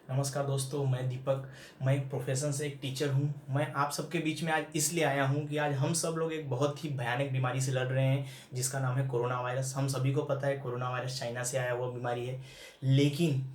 नमस्कार दोस्तों, मैं दीपक। मैं एक प्रोफेशन से एक टीचर हूँ। मैं आप सबके बीच में आज इसलिए आया हूँ कि आज हम सब लोग एक बहुत ही भयानक बीमारी से लड़ रहे हैं, जिसका नाम है कोरोना वायरस। हम सभी को पता है कोरोना वायरस चाइना से आया हुआ बीमारी है। लेकिन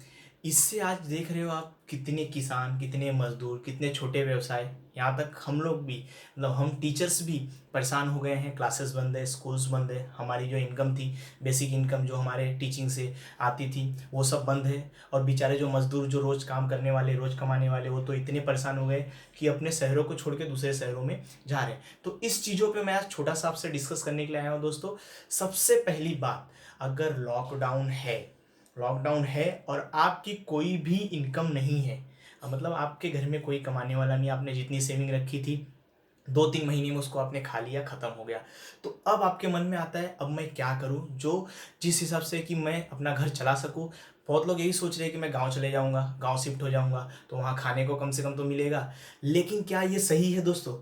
इससे आज देख रहे हो आप, कितने किसान, कितने मजदूर, कितने छोटे व्यवसाय, यहाँ तक हम लोग भी, मतलब हम टीचर्स भी परेशान हो गए हैं। क्लासेस बंद है, स्कूल्स बंद है, हमारी जो इनकम थी, बेसिक इनकम जो हमारे टीचिंग से आती थी, वो सब बंद है। और बेचारे जो मजदूर, जो रोज़ काम करने वाले, रोज़ कमाने वाले, वो तो इतने परेशान हो गए कि अपने शहरों को छोड़ के दूसरे शहरों में जा रहे हैं। तो इस चीज़ों पे मैं आज छोटा सा आपसे डिस्कस करने के लिए आया हूँ दोस्तों। सबसे पहली बात, अगर लॉकडाउन है और आपकी कोई भी इनकम नहीं है, मतलब आपके घर में कोई कमाने वाला नहीं, आपने जितनी सेविंग रखी थी 2-3 महीने में उसको आपने खा लिया, ख़त्म हो गया। तो अब आपके मन में आता है, अब मैं क्या करूं जो जिस हिसाब से कि मैं अपना घर चला सकूं। बहुत लोग यही सोच रहे हैं कि मैं गांव चले जाऊंगा, गांव शिफ्ट हो जाऊंगा, तो वहां खाने को कम से कम तो मिलेगा। लेकिन क्या ये सही है दोस्तों?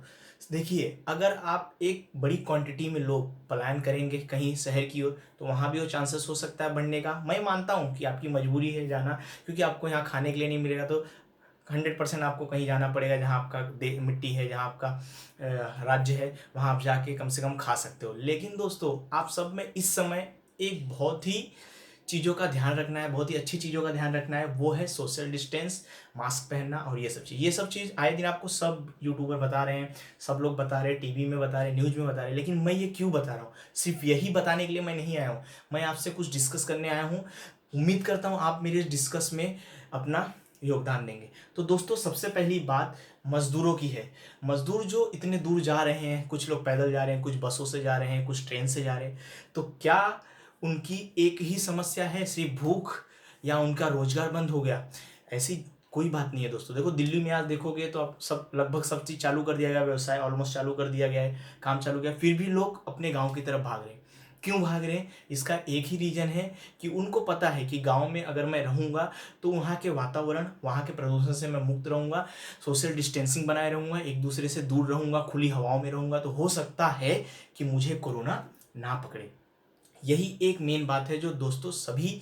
देखिए, अगर आप एक बड़ी क्वांटिटी में लोग पलायन करेंगे कहीं शहर की ओर, तो वहाँ भी वो चांसेस हो सकता है बढ़ने का। मैं मानता हूँ कि आपकी मजबूरी है जाना, क्योंकि आपको यहाँ खाने के लिए नहीं मिलेगा, तो 100% आपको कहीं जाना पड़ेगा जहाँ आपका दे मिट्टी है, जहाँ आपका राज्य है, वहाँ आप जाके कम से कम खा सकते हो। लेकिन दोस्तों, आप सब में इस समय एक बहुत ही चीज़ों का ध्यान रखना है, बहुत ही अच्छी चीज़ों का ध्यान रखना है। वो है सोशल डिस्टेंस, मास्क पहनना और ये सब चीज़ आए दिन आपको सब यूट्यूबर बता रहे हैं, सब लोग बता रहे हैं, टीवी में बता रहे हैं, न्यूज़ में बता रहे हैं। लेकिन मैं ये क्यों बता रहा हूँ? सिर्फ यही बताने के लिए मैं नहीं आया हूँ। मैं आपसे कुछ डिस्कस करने आया हूँ। उम्मीद करता हूँ आप मेरे इस डिस्कस में अपना योगदान देंगे। तो दोस्तों, सबसे पहली बात मजदूरों की है। मजदूर जो इतने दूर जा रहे हैं, कुछ लोग पैदल जा रहे हैं, कुछ बसों से जा रहे हैं, कुछ ट्रेन से जा रहे हैं, तो क्या उनकी एक ही समस्या है, सिर्फ भूख, या उनका रोजगार बंद हो गया? ऐसी कोई बात नहीं है दोस्तों। देखो, दिल्ली में आज देखोगे तो आप सब लगभग सब चीज़ चालू कर दिया गया, व्यवसाय ऑलमोस्ट चालू कर दिया गया है, काम चालू किया, फिर भी लोग अपने गांव की तरफ भाग रहे हैं। क्यों भाग रहे हैं? इसका एक ही रीजन है कि उनको पता है कि गांव में अगर मैं रहूंगा तो वहाँ के वातावरण, वहाँ के प्रदूषण से मैं मुक्त रहूंगा, सोशल डिस्टेंसिंग बनाए रहूंगा, एक दूसरे से दूर रहूंगा, खुली हवाओं में रहूंगा, तो हो सकता है कि मुझे कोरोना ना पकड़े। यही एक मेन बात है जो दोस्तों सभी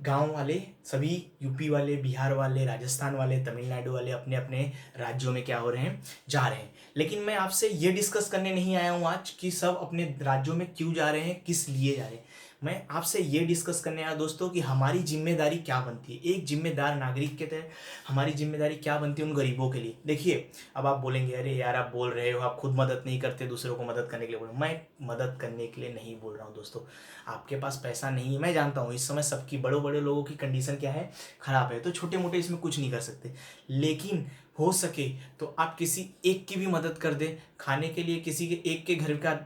गांव वाले, सभी यूपी वाले, बिहार वाले, राजस्थान वाले, तमिलनाडु वाले अपने अपने राज्यों में क्या हो रहे हैं, जा रहे हैं। लेकिन मैं आपसे ये डिस्कस करने नहीं आया हूँ आज कि सब अपने राज्यों में क्यों जा रहे हैं, किस लिए जा रहे हैं। मैं आपसे ये डिस्कस करने आया दोस्तों कि हमारी जिम्मेदारी क्या बनती है, एक जिम्मेदार नागरिक के तहत हमारी जिम्मेदारी क्या बनती है उन गरीबों के लिए। देखिए, अब आप बोलेंगे, अरे यार आप बोल रहे हो, आप खुद मदद नहीं करते, दूसरों को मदद करने के लिए बोल रहे हो। मैं मदद करने के लिए नहीं बोल रहा हूँ दोस्तों। आपके पास पैसा नहीं है, मैं जानता हूँ इस समय सबकी, बड़े बड़े लोगों की कंडीशन क्या है, खराब है, तो छोटे मोटे इसमें कुछ नहीं कर सकते। लेकिन हो सके तो आप किसी एक की भी मदद कर दें। खाने के लिए किसी के एक के घर का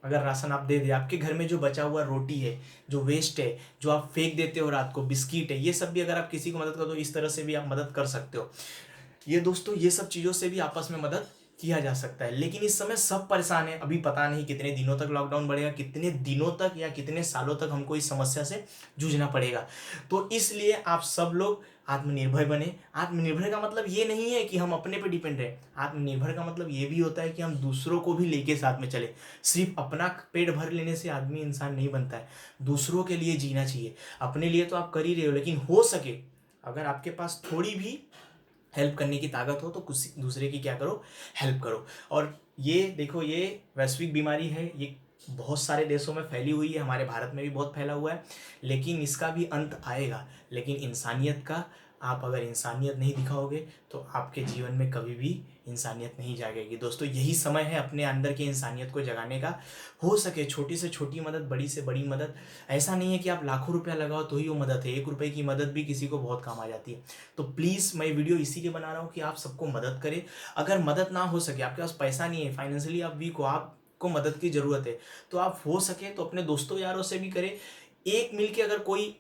अगर राशन आप दे दें, आपके घर में जो बचा हुआ रोटी है, जो वेस्ट है, जो आप फेंक देते हो रात को, बिस्किट है, ये सब भी अगर आप किसी को मदद कर दो, इस तरह से भी आप मदद कर सकते हो। ये दोस्तों, ये सब चीज़ों से भी आपस में मदद किया जा सकता है। लेकिन इस समय सब परेशान है। अभी पता नहीं कितने दिनों तक लॉकडाउन बढ़ेगा, कितने दिनों तक या कितने सालों तक हमको इस समस्या से जूझना पड़ेगा। तो इसलिए आप सब लोग आत्मनिर्भर बने। आत्मनिर्भर का मतलब ये नहीं है कि हम अपने पे डिपेंड रहे। आत्मनिर्भर का मतलब ये भी होता है कि हम दूसरों को भी लेके साथ में चले। सिर्फ अपना पेट भर लेने से आदमी इंसान नहीं बनता है, दूसरों के लिए जीना चाहिए। अपने लिए तो आप कर ही रहे हो, लेकिन हो सके अगर आपके पास थोड़ी भी हेल्प करने की ताकत हो तो कुछ दूसरे की क्या करो, हेल्प करो। और ये देखो, ये वैश्विक बीमारी है, ये बहुत सारे देशों में फैली हुई है, हमारे भारत में भी बहुत फैला हुआ है। लेकिन इसका भी अंत आएगा। लेकिन इंसानियत का, आप अगर इंसानियत नहीं दिखाओगे तो आपके जीवन में कभी भी इंसानियत नहीं जागेगी। दोस्तों, यही समय है अपने अंदर की इंसानियत को जगाने का। हो सके छोटी से छोटी मदद, बड़ी से बड़ी मदद। ऐसा नहीं है कि आप लाखों रुपया लगाओ तो ही वो मदद है, 1 रुपए की मदद भी किसी को बहुत काम आ जाती है। तो प्लीज़, मैं वीडियो इसीलिए बना रहा हूँ कि आप सबको मदद करें। अगर मदद ना हो सके, आपके पास पैसा नहीं है, फाइनेंशियली आप वीक हो, आपको मदद की ज़रूरत है, तो आप हो सके तो अपने दोस्तों यारों से भी करें। एक मिलके अगर कोई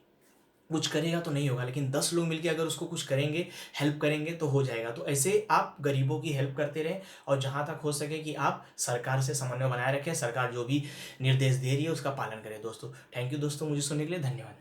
कुछ करेगा तो नहीं होगा, लेकिन 10 लोग मिलके अगर उसको कुछ करेंगे, हेल्प करेंगे, तो हो जाएगा। तो ऐसे आप गरीबों की हेल्प करते रहें, और जहाँ तक हो सके कि आप सरकार से समन्वय बनाए रखें, सरकार जो भी निर्देश दे रही है उसका पालन करें। दोस्तों, थैंक यू दोस्तों, मुझे सुनने के लिए धन्यवाद।